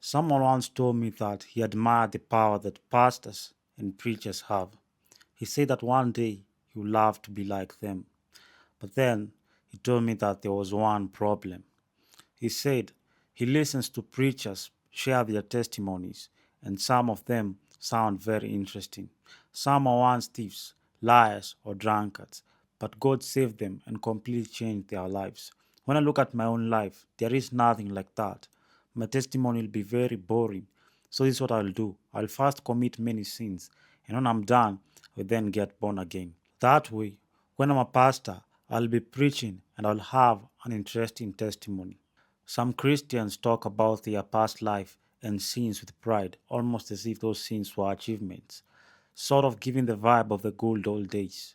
Someone once told me that he admired the power that pastors and preachers have. He said that one day he would love to be like them. But then he told me that there was one problem. He said he listens to preachers share their testimonies, and some of them sound very interesting. Some are once thieves, liars, or drunkards, but God saved them and completely changed their lives. When I look at my own life, there is nothing like that. My testimony will be very boring. So, this is what I'll do. I'll first commit many sins, and when I'm done, I'll then get born again. That way, when I'm a pastor, I'll be preaching and I'll have an interesting testimony. Some Christians talk about their past life and sins with pride, almost as if those sins were achievements, sort of giving the vibe of the good old days.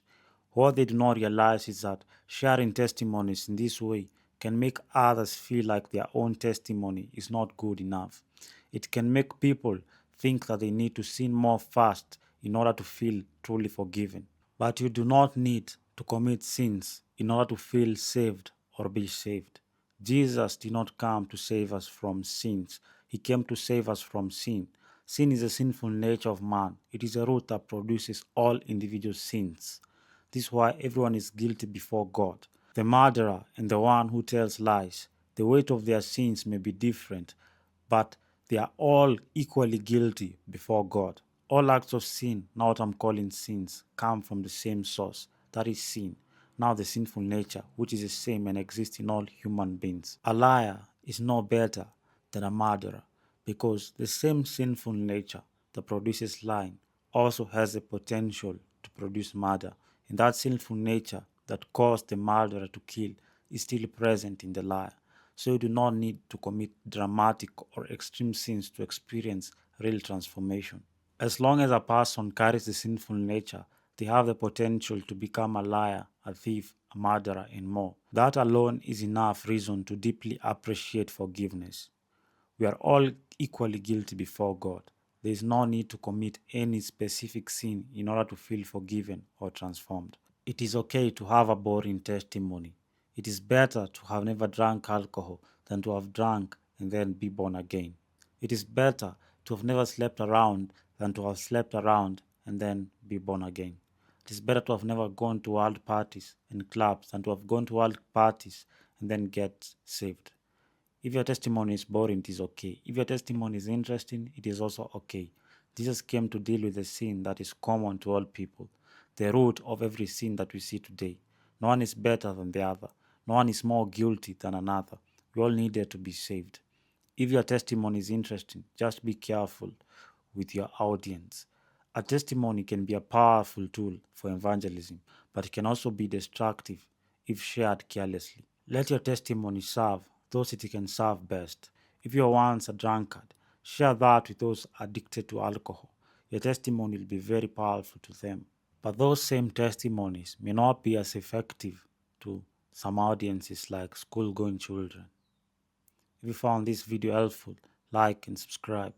What they do not realize is that sharing testimonies in this way can make others feel like their own testimony is not good enough. It can make people think that they need to sin more fast in order to feel truly forgiven. But you do not need to commit sins in order to feel saved or be saved. Jesus did not come to save us from sins, He came to save us from sin. Sin is a sinful nature of man, it is a root that produces all individual sins. This is why everyone is guilty before God. The murderer and the one who tells lies, the weight of their sins may be different, but they are all equally guilty before God. All acts of sin, now what I'm calling sins, come from the same source, that is sin. Now the sinful nature, which is the same and exists in all human beings. A liar is no better than a murderer, because the same sinful nature that produces lying also has the potential to produce murder, and that sinful nature that caused the murderer to kill is still present in the liar. So you do not need to commit dramatic or extreme sins to experience real transformation. As long as a person carries the sinful nature, they have the potential to become a liar, a thief, a murderer, and more. That alone is enough reason to deeply appreciate forgiveness. We are all equally guilty before God. There is no need to commit any specific sin in order to feel forgiven or transformed. It is okay to have a boring testimony. It is better to have never drank alcohol than to have drunk and then be born again. It is better to have never slept around than to have slept around and then be born again. It is better to have never gone to world parties and clubs than to have gone to world parties and then get saved. If your testimony is boring, it is okay. If your testimony is interesting, it is also okay. Jesus came to deal with a sin that is common to all people, the root of every sin that we see today. No one is better than the other. No one is more guilty than another. We all needed to be saved. If your testimony is interesting, just be careful with your audience. A testimony can be a powerful tool for evangelism, but it can also be destructive if shared carelessly. Let your testimony serve those it can serve best. If you were once a drunkard, share that with those addicted to alcohol. Your testimony will be very powerful to them. But those same testimonies may not be as effective to some audiences like school-going children. If you found this video helpful, like and subscribe.